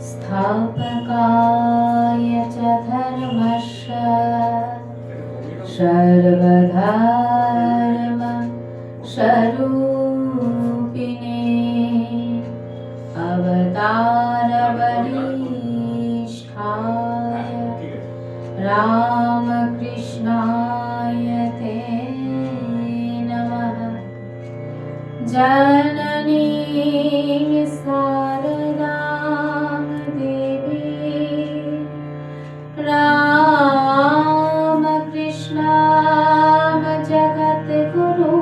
स्थापकाय च धर्मस्य सर्वधर्म स्वरूपिणे अवतारवरिष्ठाय रामकृष्णाय ते नमः। जननी शारदां देवी रामकृष्णां जगद्गुरु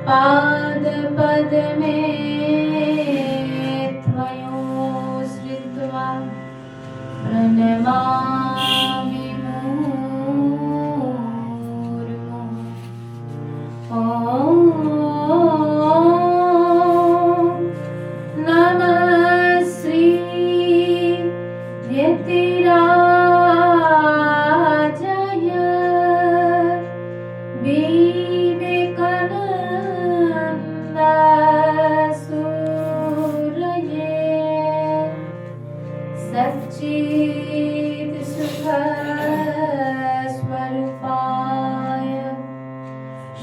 पादपद्मे त्वयोश्रित्वा प्रणमामि मुहुर्मुहुः। ॐ नमः श्री यतिराजाय विवेकानन्द सूरये सच्चित् सुख स्वरूपाय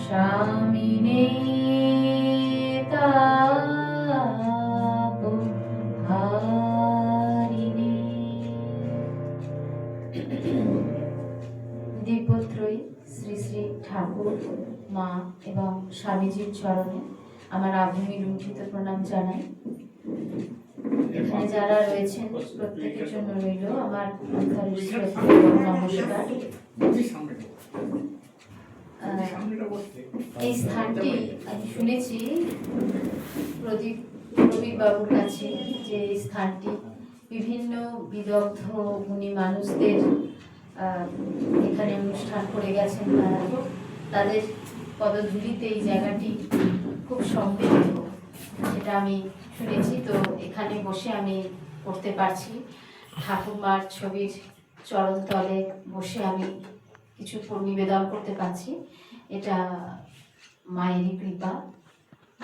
शामिने तापहारिणे। দিব্যত্রয়ী শ্রী শ্রী ঠাকুর মা এবং স্বামীজির চরণে আমার আভূমি লুণ্ঠিত প্রণাম জানাই। এখানে যারা রয়েছেন প্রত্যেকের জন্য রইল আমার অন্তরের শ্রদ্ধা এবং নমস্কার। এই স্থানটি আমি শুনেছি প্রদীপ বাবুর কাছে যে এই স্থানটি বিভিন্ন বিদগ্ধ গুণী মানুষদের এখানে অনুষ্ঠান করে গেছেন, তাদের পদধূলিতে এই জায়গাটি খুব সমৃদ্ধ, সেটা আমি শুনেছি। তো এখানে বসে আমি করতে পারছি, ঠাকুরমার ছবির চরণতলে বসে আমি কিছু নিবেদন করতে পারছি, এটা মায়েরই কৃপা।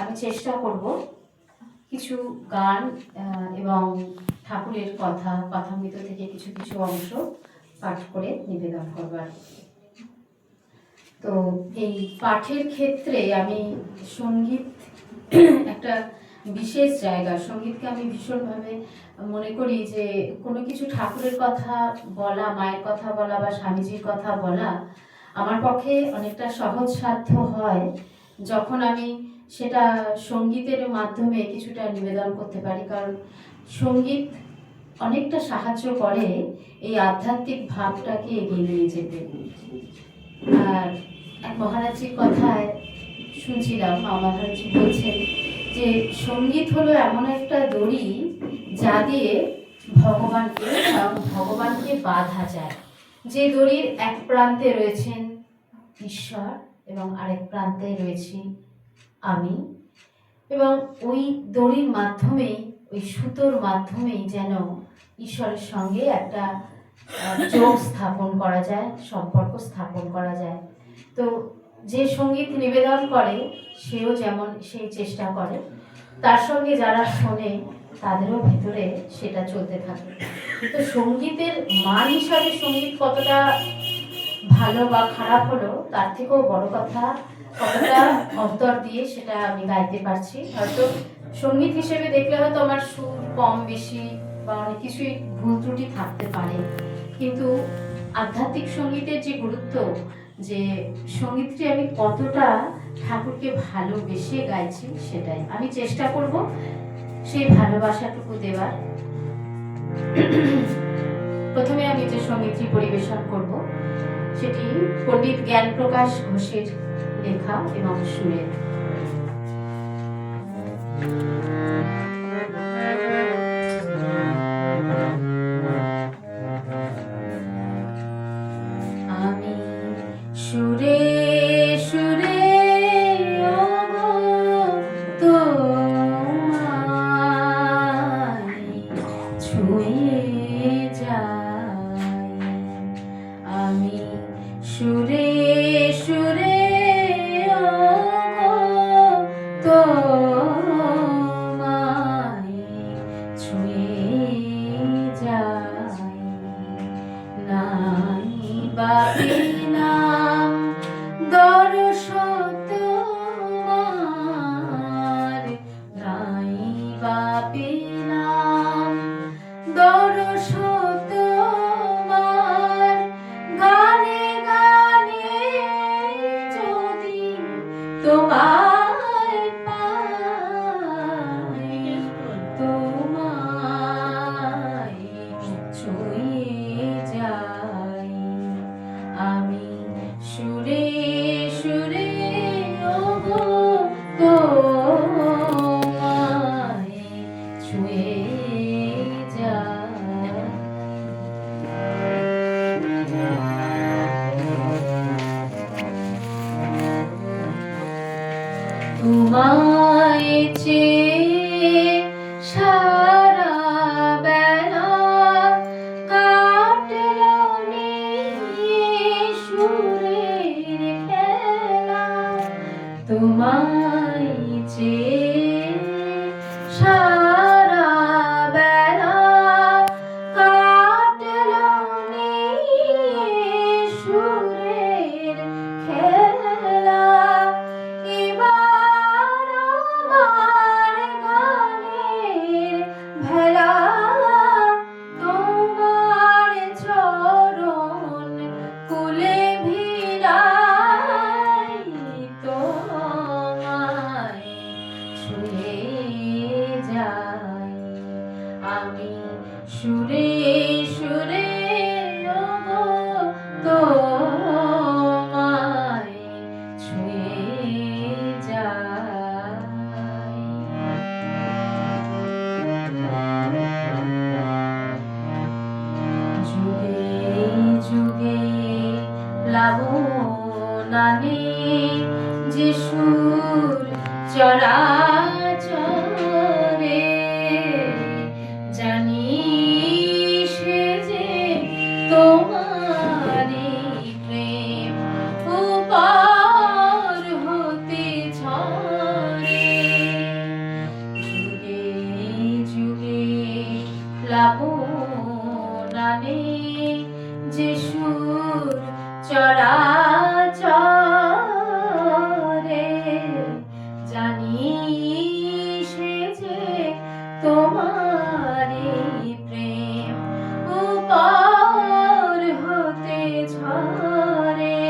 আমি চেষ্টা করব কিছু গান এবং ঠাকুরের কথামৃত থেকে কিছু কিছু অংশ পাঠ করে নিবেদন করবার। তো এই পাঠের ক্ষেত্রে আমি সঙ্গীত একটা বিশেষ জায়গা, সঙ্গীতকে আমি ভীষণভাবে মনে করি যে কোনো কিছু ঠাকুরের কথা বলা, মায়ের কথা বলা বা স্বামীজির কথা বলা আমার পক্ষে অনেকটা সহজসাধ্য হয় যখন আমি সেটা সঙ্গীতের মাধ্যমে কিছুটা নিবেদন করতে পারি। কারণ সঙ্গীত অনেকটা সাহায্য করে এই আধ্যাত্মিক ভাবটাকে এগিয়ে নিয়ে যেতে। আর এক মহারাজজির কথায় শুনছিলাম, মহারাজজি বলছেন যে সঙ্গীত হলো এমন একটা দড়ি যা দিয়ে ভগবানকে বাঁধা যায়। যে দড়ির এক প্রান্তে রয়েছেন ঈশ্বর এবং আরেক প্রান্তে রয়েছি আমি, এবং ওই দড়ির মাধ্যমেই, ওই সুতোর মাধ্যমেই যেন ঈশ্বরের সঙ্গে একটা যোগ স্থাপন করা যায়, সম্পর্ক স্থাপন করা যায়। তো যে সঙ্গীত নিবেদন করে সেও যেমন সেই চেষ্টা করে, তার সঙ্গে যারা শোনে তাদেরও ভেতরে সেটা চলতে থাকে। তো সঙ্গীতের মান হিসাবে সঙ্গীত কতটা ভালো বা খারাপ হলো তার থেকেও বড় কথা কতটা অন্তর দিয়ে সেটা আমি গাইতে পারছি। হয়তো সঙ্গীত হিসেবে দেখলে হয়তো আমার সুর কম বেশি বা অনেক কিছুই ভুল ত্রুটি থাকতে পারে, কিন্তু আধ্যাত্মিক সঙ্গীতের যে গুরুত্ব, যে সঙ্গীতটি আমি কতটা ঠাকুরকে ভালোবেসে গাইছি, সেটাই আমি চেষ্টা করব সেই ভালোবাসাটুকু দেওয়ার। প্রথমে আমি যে সঙ্গীতটি পরিবেশন করব সেটি পণ্ডিত জ্ঞানপ্রকাশ ঘোষের লেখা এবং সুরের। আমি সুরে সুরে ছুঁয়ে যাই, আমি সুরে সুরে তোমায় ছুঁয়ে যায়। তোমায় চেয়ে সারা বেলা কাটল নিয়ে সুরের খেলা। তোমায় চেয়ে সারা বেলা কাটল নিয়ে সুরের খেলা। এবার আমার গানের ভেলা তোমার চরণ কুলে ভিড়াই। তোমায় ছুঁয়ে যাই আমি সুরে সুরে ওগো, তোমায় ছুঁয়ে যাই। যুগে যুগে প্লাবনানে যে সুর চরাচরে, জানি সে যে তোমারি প্রেম উপর হতে ঝরে। যুগে যুগে প্লাবনানে যে সুর চরাচরে, জানি সে যে তোমারি প্রেম উপর হতে ঝরে।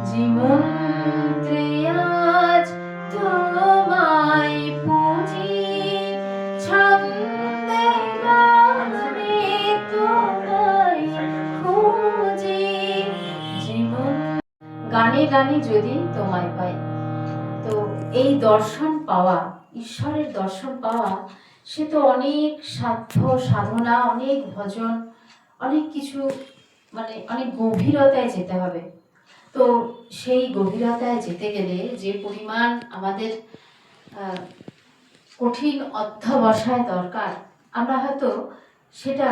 জীবন্তে আজ তোমায় পুঁজি, ছন্দে গানে তোমায় খুঁজি। জীবন গানে গানে যদি তোমায় পাই, তো এই দর্শন পাওয়া, ঈশ্বরের দর্শন পাওয়া, সে তো অনেক সাধ্য সাধনা, অনেক ভজন, অনেক কিছু, মানে অনেক গভীরতায় যেতে হবে। তো সেই গভীরতায় যেতে গেলে যে পরিমাণ আমাদের কঠিন অধ্যবসায় দরকার, আমরা হয়তো সেটা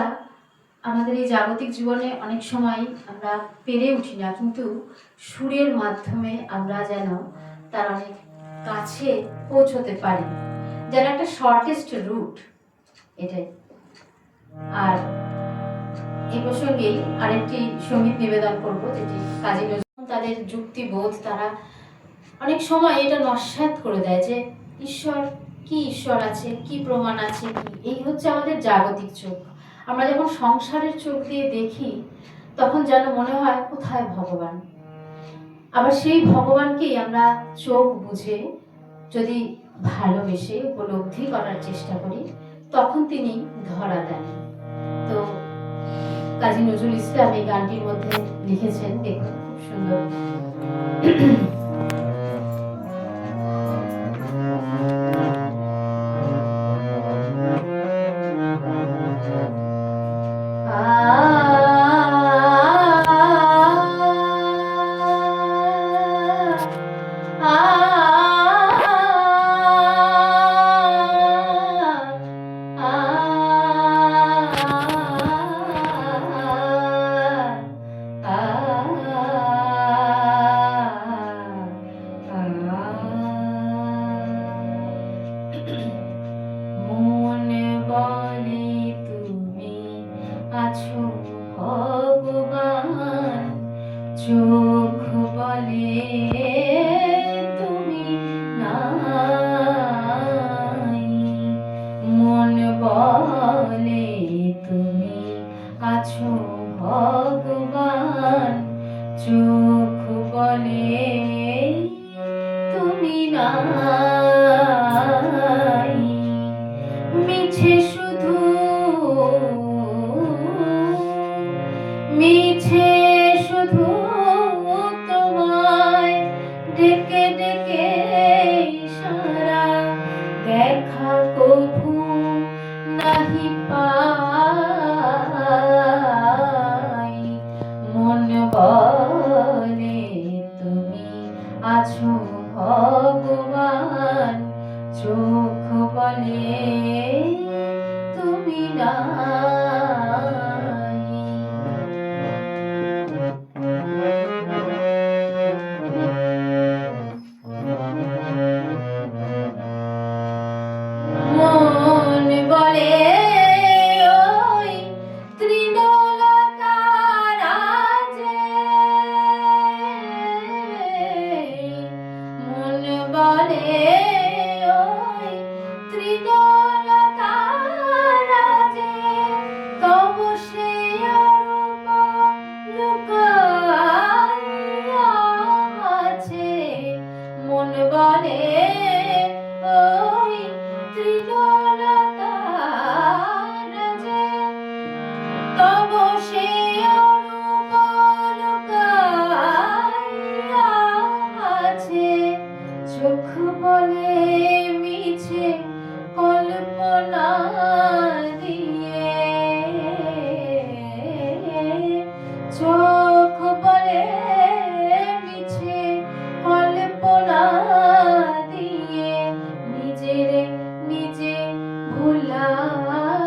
আমাদের এই জাগতিক জীবনে অনেক সময় আমরা পেরে উঠি না, কিন্তু সুরের মাধ্যমে আমরা যেন তার অনেক কাছে পৌঁছতে পারি, যেন একটা শর্টেস্ট রুট এটাই। আর এই প্রসঙ্গেই আরেকটি সঙ্গীত নিবেদন করব, যেটি কাজী নজরুল তাদের যুক্তিবোধ, তারা অনেক সময় এটা নস্যাৎ করে দেয় যে ঈশ্বর কি, ঈশ্বর আছে কি, প্রমাণ আছে কি। এই হচ্ছে আমাদের জাগতিক চোখ। আমরা যখন সংসারের চোখ দিয়ে দেখি, তখন যেন মনে হয় কোথায় ভগবান। আবার সেই ভগবানকেই আমরা চোখ বুঝে যদি ভালোবেসে উপলব্ধি করার চেষ্টা করি, তখন তিনি ধরা দেন। তো কাজী নজরুল ইসলাম এই গানটির মধ্যে লিখেছেন, দেখুন খুব সুন্দর। নাই। মন বলে ওই তৃণলতারা যে, মন বলে ওই তৃণলতারা যে, তব সে অরূপ লুকাইয়া আছে। মন বলে ওই তৃণলতারা যে, তব সে অরূপ লুকাইয়া আছে। চোখ বলে মিছে কল্পনা দিয়ে, চোখ বলে মিছে কল্পনা দিয়ে, নিজের নিজে ভুলাই।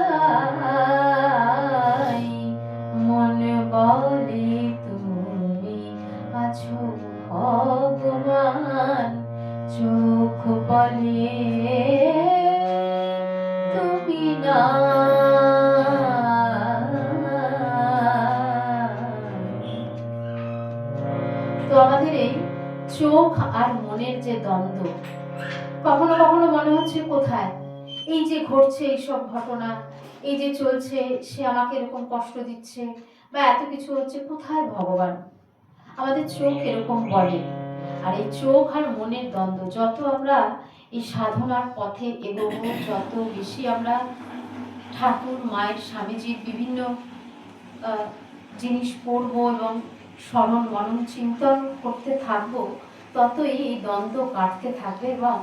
মন বলে তুমি আছো ভগবান, চোখ বলে তুমি না। তো আমাদের এই চোখ আর মনের যে দ্বন্দ্ব, কখনো কখনো মনে হচ্ছে কোথায় এই যে ঘটছে এইসব ঘটনা, এই যে চলছে, সে আমাকে এরকম কষ্ট দিচ্ছে বা এত কিছু হচ্ছে, কোথায় ভগবান? আমাদের চোখ এরকম বলে। আর এই চোখ আর মনের দ্বন্দ্ব, যত আমরা এই সাধনার পথে এগোবো, যত বেশি আমরা ঠাকুর মায়ের স্বামীজির বিভিন্ন জিনিস পড়বো এবং স্মরণ মনন চিন্তন করতে থাকবো, ততই এই দ্বন্দ্ব কাটতে থাকবে এবং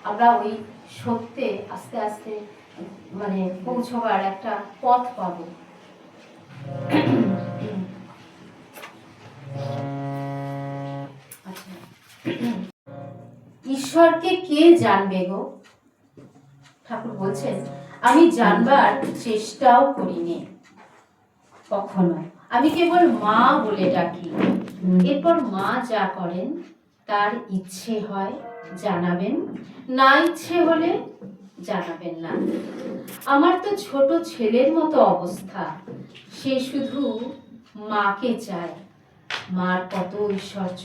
আমরা ওই সত্যে আস্তে আস্তে মানে পৌঁছবার একটা পথ পাবো। আচ্ছা, ঈশ্বরকে কে জানবে গো? ঠাকুর বলছেন, আমি জানবার চেষ্টাও করিনি কখনো, আমি কেবল মা বলে ডাকি। এরপর মা যা করেন তার ইচ্ছে হয় জানাবেন, না ইচ্ছে হলে জানাবেন না। আমার তো ছোট ছেলের মতো অবস্থা, সে শুধু মাকে চায়। মার কত ঐশ্বর্য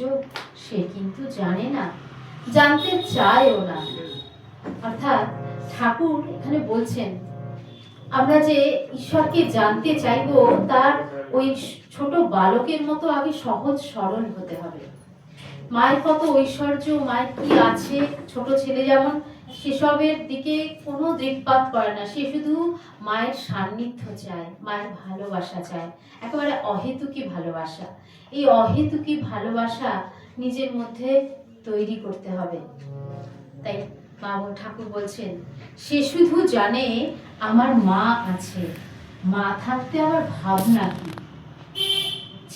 সে কিন্তু জানে না, জানতে চায়ও না। অর্থাৎ ঠাকুর এখানে বলছেন, আমরা যে ঈশ্বরকে জানতে চাইবো, তার ওই ছোট বালকের মতো আগে সহজ সরল হতে হবে। মায়ের কত ঐশ্বর্য, মায়ের কি আছে, ছোট ছেলে যেমন সেসবের দিকে কোনো দৃকপাত করে না, সে শুধু মায়ের সান্নিধ্য চায়, মায়ের ভালোবাসা চায়, একেবারে অহেতুকি ভালোবাসা। এই অহেতুকি ভালোবাসা নিজের মধ্যে তৈরি করতে হবে। তাই বাবা ঠাকুর বলছেন, সে শুধু জানে আমার মা আছে, মা থাকতে আমার ভাবনা কি।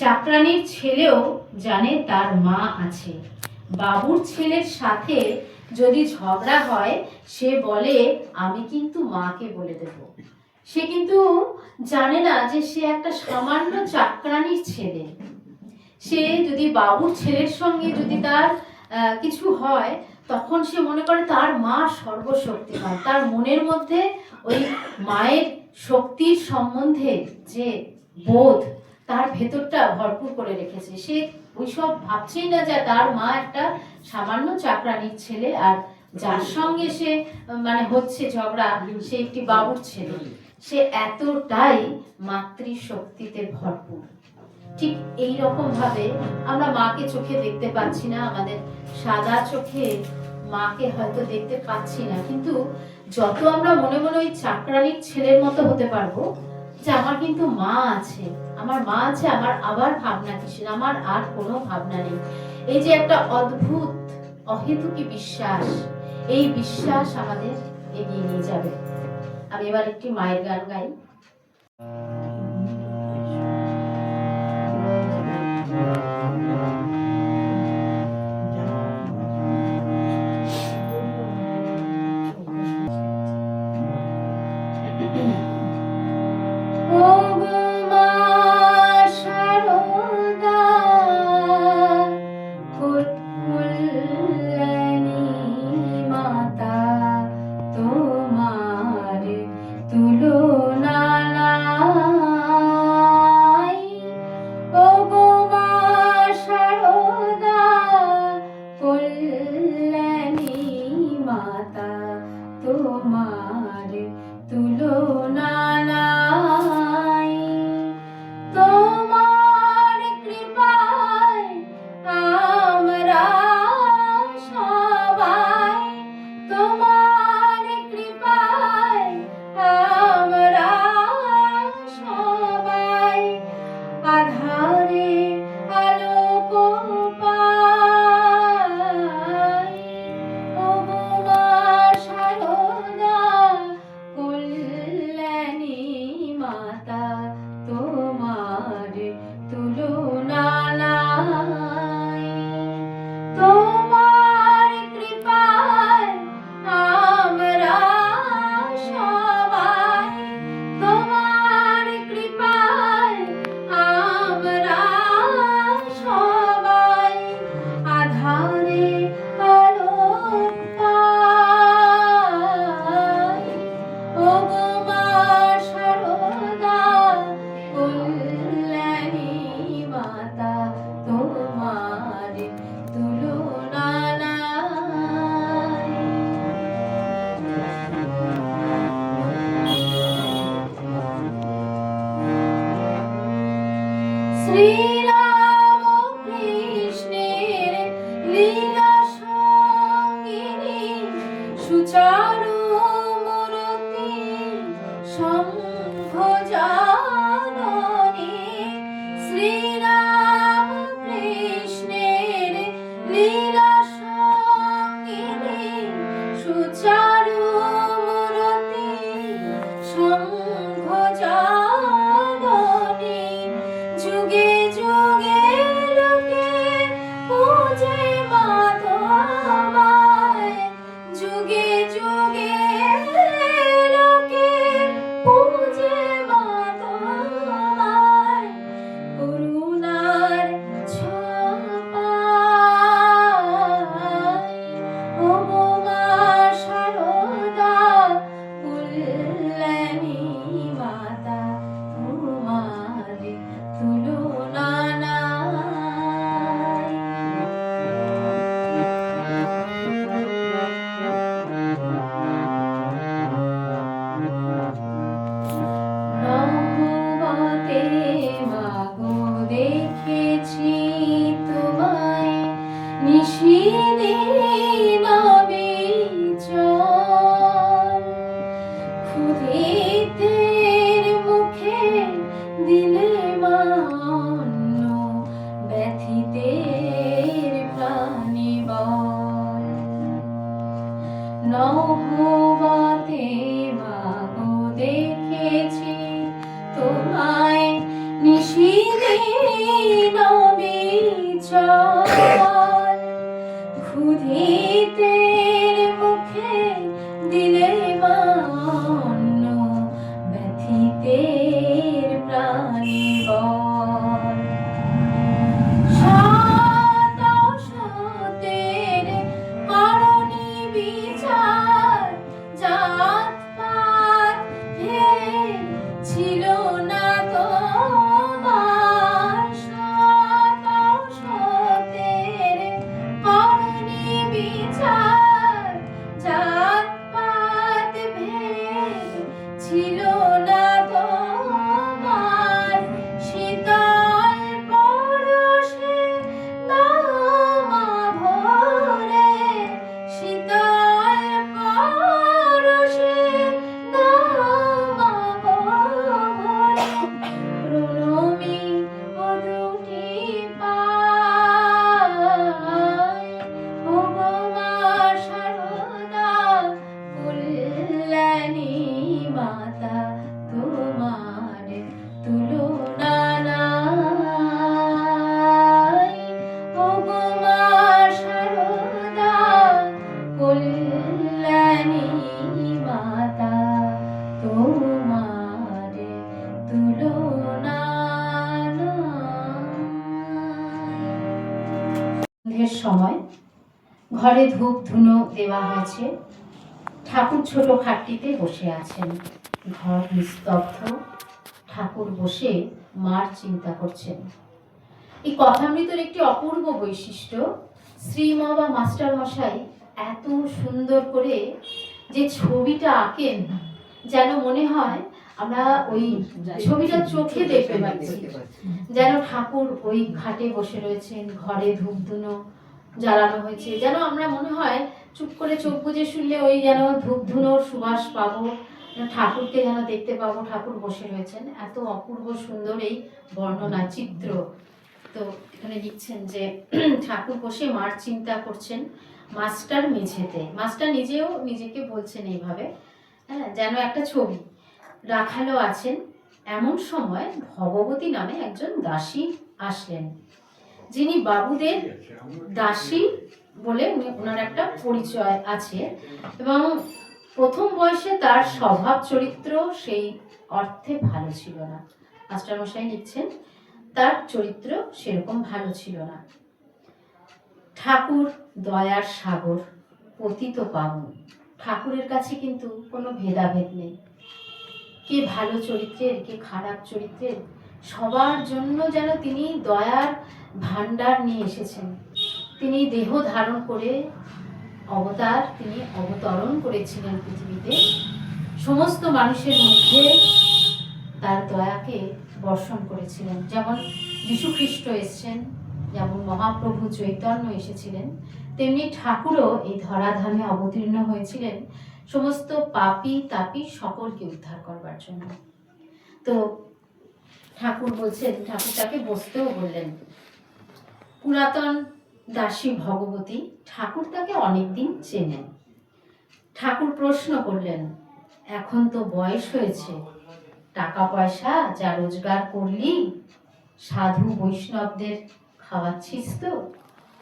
চাকরানির ছেলেও জানে তার মা আছে। বাবুর ছেলের সাথে যদি ঝগড়া হয়, সে বলে আমি কিন্তু মাকে বলে দেব। সে কিন্তু জানে না যে সে একটা সামান্য চাকরানির ছেলে। সে যদি বাবুর ছেলের সঙ্গে যদি তার কিছু হয়, তখন সে মনে করে তার মা সর্বশক্তিমান। তার মনের মধ্যে ওই মায়ের শক্তির সম্বন্ধে যে বোধ তার ভেতরটা ভরপুর করে রেখেছে। সে ওইসব ভাবছেই না যে তার মা একটা সামান্য চাকরানির ছেলে, আর যার সঙ্গে সে মানে হচ্ছে ঝগড়া সে একটি বাবুর ছেলে। সে এতটাই মাতৃশক্তিতে ভরপুর। ঠিক এই রকম ভাবে আমরা মাকে চোখে দেখতে পাচ্ছি না, আমাদের সাদা চোখে মাকে হয়তো দেখতে পাচ্ছি না, কিন্তু যত আমরা মনে মনে ওই চাকরানির ছেলের মতো হতে পারবো যে আমার কিন্তু মা আছে, আমার মা আছে, আমার আবার ভাবনা কিসের, আমার আর কোনো ভাবনা নেই। এই যে একটা অদ্ভুত অহেতুকি বিশ্বাস, এই বিশ্বাস আমাদের এগিয়ে নিয়ে যাবে। আমি এবার একটি মায়ের গান গাই। শ্রীরাম কৃষ্ণের লীলা সঙ্গিনী সুচারু মূরতি শঙ্খ জাননী শ্রীরাম কৃষ্ণের লীলা সঙ্গিনী সুচারু মূরতি শঙ্খ জাননী যুগে যুগে লোকে পূজে মা তোমায় যুগে যুগে লোকে পূজে মা তোমায় করুণার ছোঁয়ায় ও মা শারদা কল্যাণী মাতা তোমার তুলনা নাই। নহবতে মাগো দেখেছি তোমায় নিশিদিন বিচল ক্ষুধিতের মুখে দিলে মা অন্ন ব্যথিতের প্রাণী বল নহবতে মাগো দেখেছি তোমায় নিশিদিন বিচল ক্ষুধিতের মুখে দিলে মা অন্ন ব্যথিতের প্রাণী বল শত শতের করনি বিচার জাত পাত ভেদ ছিল না তোমার শত শতের করনি বিচার জাত পাত ভেদ ছিল না তোমার শীতল পরশে নামা ভরে শীতল পরশে নামা ভরে প্রণমী ও দুটি পায় ও গো মা শারদা কল্যাণী মাতা তোমার তুলনা নাই। ও গো মা শারদা কল্যাণী মাতা তোমার তুলনা নাই। সময় ঘরে ধূপ ধুনো দেওয়া হয়েছে। ঠাকুর ছোট খাটটিতে বসে আছেন। ঘর নিস্তব্ধ। ঠাকুর বসে মার চিন্তা করছেন। এই কথামৃতের একটি অপূর্ব বৈশিষ্ট্য, শ্রীমা বা মাস্টার মশাই এত সুন্দর করে যে ছবিটা আঁকেন, যেন মনে হয় আমরা ওই ছবিটা চোখে দেখতে পাচ্ছি, যেন ঠাকুর ওই খাটে বসে রয়েছেন, ঘরে ধূপধুনো জ্বালানো হয়েছে, যেন আমরা মনে হয় চুপ করে চোখ বুজে শুনলে ওই যেন ধূপধুনোর সুবাস পাবো, ঠাকুরকে যেন দেখতে পাবো, ঠাকুর বসে রয়েছেন। এত অপূর্ব সুন্দর এই বর্ণনা চিত্র। তো এখানে লিখছেন যে ঠাকুর বসে মার চিন্তা করছেন, মাস্টার মেঝেতে। মাস্টার নিজেও নিজেকে বলছেন এইভাবে, হ্যাঁ, যেন একটা ছবি। রাখালো আছেন। এমন সময় ভগবতী নামে একজন দাসী আসলেন, যিনি বাবুদের দাসী বলে ওনার একটা পরিচয় আছে, এবং প্রথম বয়সে তার স্বভাব চরিত্র সেই অর্থে ভালো ছিল না। মাস্টারমশাই লিখছেন তার চরিত্র সেরকম ভালো ছিল না। ঠাকুর দয়ার সাগর, পতিত পাবন। ঠাকুরের কাছে কিন্তু কোনো ভেদাভেদ নেই, কে ভালো চরিত্রের কে খারাপ চরিত্রের, সবার জন্য যেন তিনি দয়ার ভান্ডার নিয়ে এসেছেন। তিনি দেহ ধারণ করে তিনি অবতরণ করেছিলেন পৃথিবীতে, সমস্ত মানুষের মধ্যে তার দয়াকে বর্ষণ করেছিলেন। যেমন যীশুখ্রিস্ট এসছেন, যেমন মহাপ্রভু চৈতন্য এসেছিলেন, তেমনি ঠাকুরও এই ধরাধামে অবতীর্ণ হয়েছিলেন সমস্ত পাপী তাপী সকলকে উদ্ধার করবার জন্য। তো ঠাকুর বলছেন, ঠাকুর তাকে বসতেও বললেন। পুরাতন দাসী ভগবতী, ঠাকুর তাকে অনেকদিন চেনেন। ঠাকুর প্রশ্ন করলেন, এখন তো বয়স হয়েছে, টাকা পয়সা যা রোজগার করলি সাধু বৈষ্ণবদের খাওয়াচ্ছিস তো?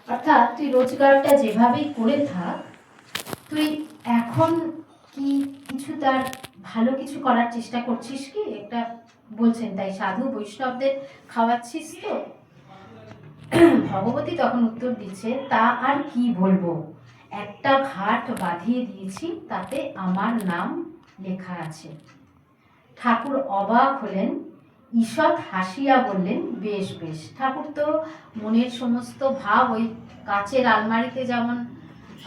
অর্থাৎ তুই রোজগারটা যেভাবেই করে থাক, তুই এখন কি কিছু তার ভালো কিছু করার চেষ্টা করছিস কি? একটা বলছেন, তাই সাধু বৈষ্ণবদের খাওয়াচ্ছিস তো? ভগবতী তখন উত্তর দিচ্ছে, তা আর কি বলবো, একটা ঘাট বাঁধিয়ে দিয়েছি, তাতে আমার নাম লেখা আছে। ঠাকুর অবাক হলেন, ঈষৎ হাসিয়া বললেন, বেশ বেশ। ঠাকুর তো মনের সমস্ত ভাব ওই কাচের আলমারিতে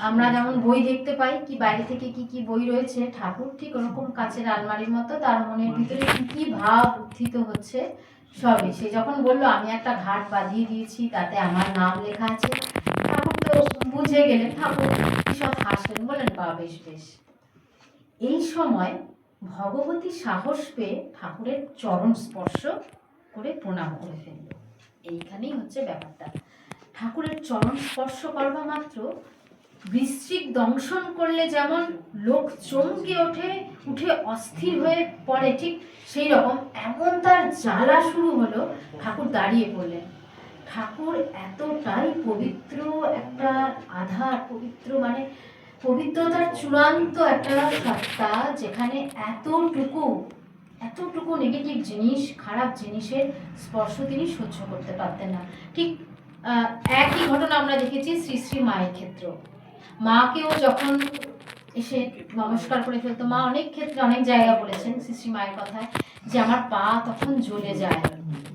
আমরা যেমন বই দেখতে পাই, কি বাইরে থেকে কি কি বই রয়েছে, ঠাকুর ঠিক ওরকম কাচের আলমারির মতো তার মনের ভিতরে কি কি ভাব উত্থিত হচ্ছে সবই। সে যখন বলল, আমি একটা ঘাট বাঁধিয়ে দিয়েছি, তাতে আমার নাম লেখা আছে, ঠাকুর তো বুঝে গেলেন। ঠাকুর ঈষৎ হাসলেন, বললেন, বা বেশ বেশ। এই সময় ভগবতী সাহস পেয়ে ঠাকুরের চরণ স্পর্শ করে প্রণাম করে ফেলল। এইখানেই হচ্ছে ব্যাপারটা। ঠাকুরের চরণ স্পর্শ করবা মাত্র বৃশ্চিক দংশন করলে যেমন লোক চমকে উঠে অস্থির হয়ে পড়ে, ঠিক সেই রকম এমন তার জ্বালা শুরু হলো, ঠাকুর দাঁড়িয়ে পড়লেন। ঠাকুর এতটাই পবিত্র একটা আধার, পবিত্র মানে পবিত্রতার চূড়ান্ত একটা সত্তা, যেখানে এতটুকু নেগেটিভ জিনিস, খারাপ জিনিসের স্পর্শ তিনি সহ্য করতে পারতেন না। ঠিক একই ঘটনা আমরা দেখেছি শ্রী শ্রী মায়ের ক্ষেত্র। মাকেও যখন এসে নমস্কার করে ফেলতো, মা অনেক ক্ষেত্রে অনেক জায়গা বলেছেন শ্রী শ্রী মায়ের কথায়, যে আমার পা তখন জ্বলে যায়,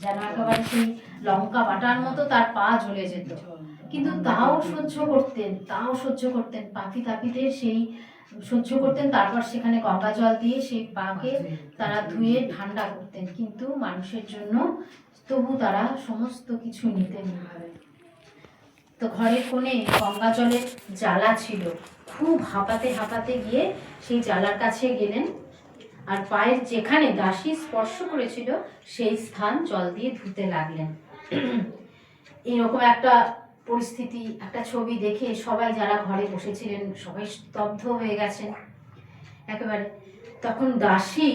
যেন একেবারে সেই লঙ্কা বাটার মতো তার পা জ্বলে যেত। কিন্তু তাও সহ্য করতেন পাপি তাপিদের সেই সহ্য করতেন। তারপর সেখানে গঙ্গা জল দিয়ে সেই পাকে তারা ধুয়ে ঠান্ডা করতেন, কিন্তু মানুষের জন্য তবু তারা সমস্ত কিছু নিতেন এইভাবে। তো ঘরের কোণে গঙ্গা জলের জ্বালা ছিল, খুব হাঁপাতে গিয়ে সেই জ্বালার কাছে গেলেন, আর পায়ের যেখানে দাসী স্পর্শ করেছিল সেই স্থান জল দিয়ে ধুতে লাগলেন। এরকম একটা পরিস্থিতি, একটা ছবি দেখে সবাই যারা ঘরে বসেছিলেন সবাই স্তব্ধ হয়ে গেছেন একেবারে। তখন দাসী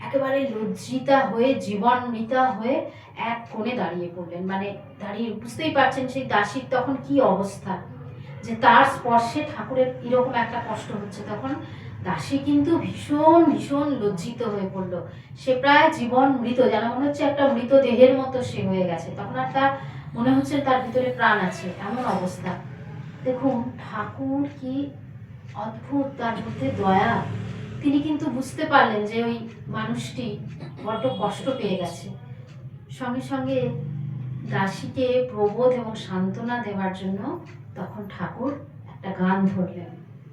একেবারে লজ্জিতা হয়ে, জীবন মৃতা হয়ে এক কোণে দাঁড়িয়ে পড়লেন। মানে দাঁড়িয়ে বুঝতেই পারছেন সেই দাসীর তখন কি অবস্থা, যে তার স্পর্শে ঠাকুরের এরকম একটা কষ্ট হচ্ছে। তখন দাসী কিন্তু ভীষণ ভীষণ লজ্জিত হয়ে পড়লো। সে প্রায় জীবন মৃত, যেন মনে হচ্ছে একটা মৃত দেহের মতো সে হয়ে গেছে। তখন আর তার মনে হচ্ছে তার ভিতরে প্রাণ আছে, এমন অবস্থা। দেখুন ঠাকুর কি অদ্ভুত, তার মধ্যে দয়া। তিনি কিন্তু বুঝতে পারলেন যে ওই মানুষটি বড্ড কষ্ট পেয়ে গেছে। সঙ্গে সঙ্গে দাসীকে প্রবোধ এবং সান্ত্বনা দেওয়ার জন্য তখন ঠাকুর একটা গান ধরলেন।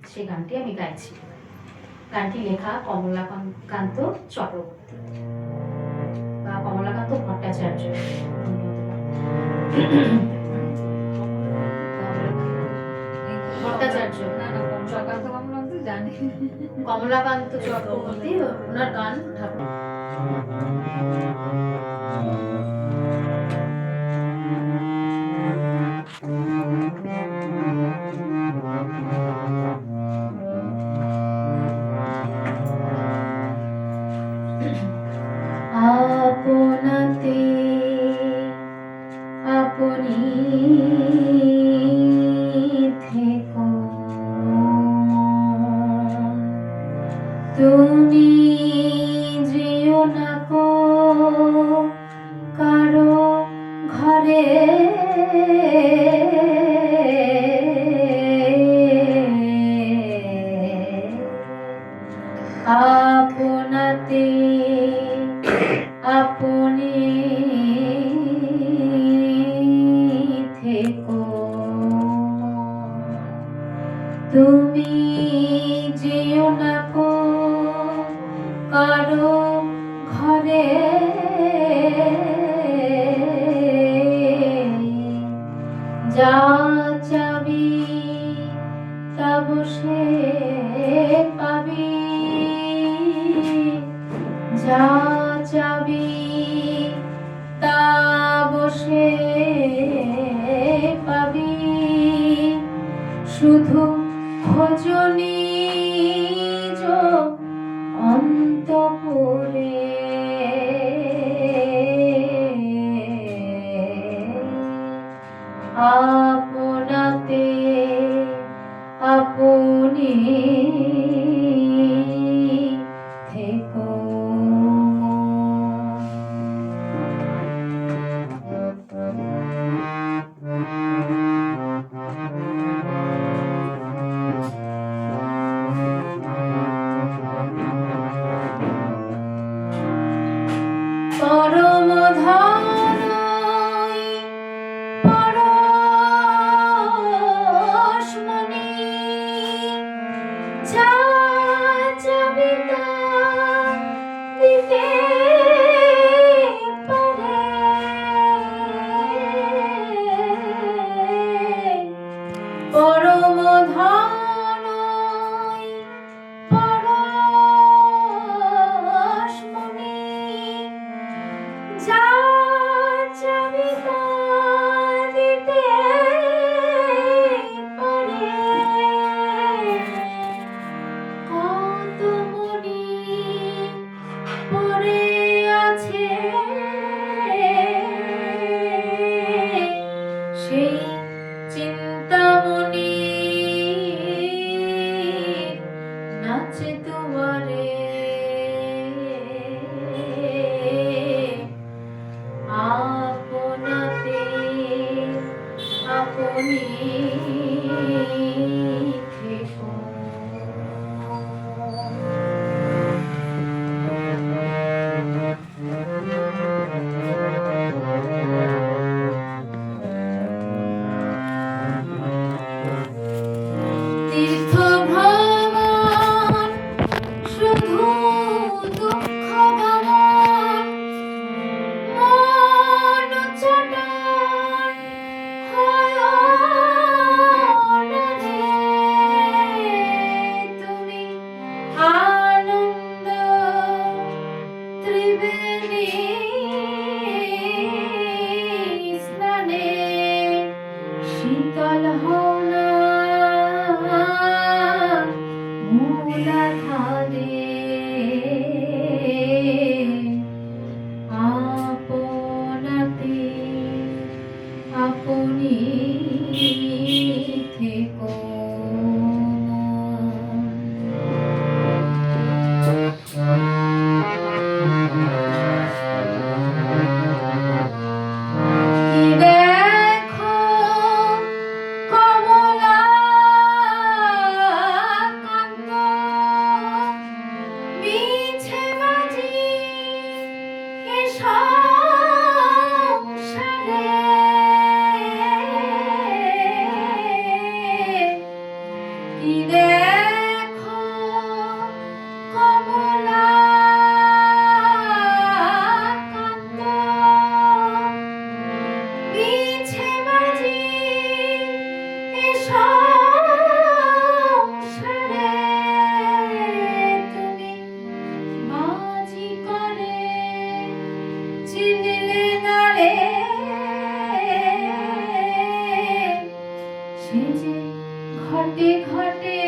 সেই গানটি আমি গাইছি। গানটি লেখা কমলাকান্ত চক্রবর্তী বা কমলাকান্ত ভট্টাচার্য। ভট্টাচার্য কমলাকান্ত চক্রবর্তী, ওনার গান ঠাকুর। আপনাতে আপনি থেকো, তুমি যেও না কো কারো ঘরে, আপনাতে আপনি থেকো, তুমি যেও না কো কারো ঘরে, যা চাবি তা বসে পাবি, যা চাবি তা বসে পাবি, শুধু খোঁজনি অন্তপুরে। আপনাতে আপনি থেকো। পরম ধনই পরশমণি, যা চাবি তা দিতে পারে, পরম ধনই পরশমণি, যা চাবি তা দিতে পারে, কত মণি পড়ে আছে সেই চিন্তামণি, নাচে তোমারে। আপনাতে আপনি থেকো। তীর্থ ভ্রমণ শুধু দুঃখ দমন, মন চটন হয় না রে, তুমি আনন্দ ত্রিবেণী স্নানে শীতল হও না মূলাধারে। আপনাতে আপনি থেকো। কি দেখো কমলাকান্ত, মিছে বাজি এ সংসারে, কি দেখো কমলাকান্ত, মিছে বাজি এ সংসারে, তুমি বাজি করে চিনলে না রে, সে যে ঘটে ঘটে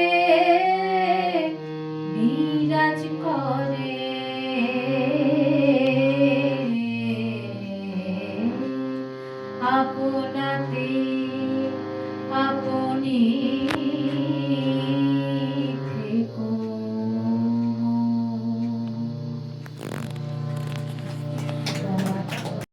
বিরাজ করে। আপনাতে আপনি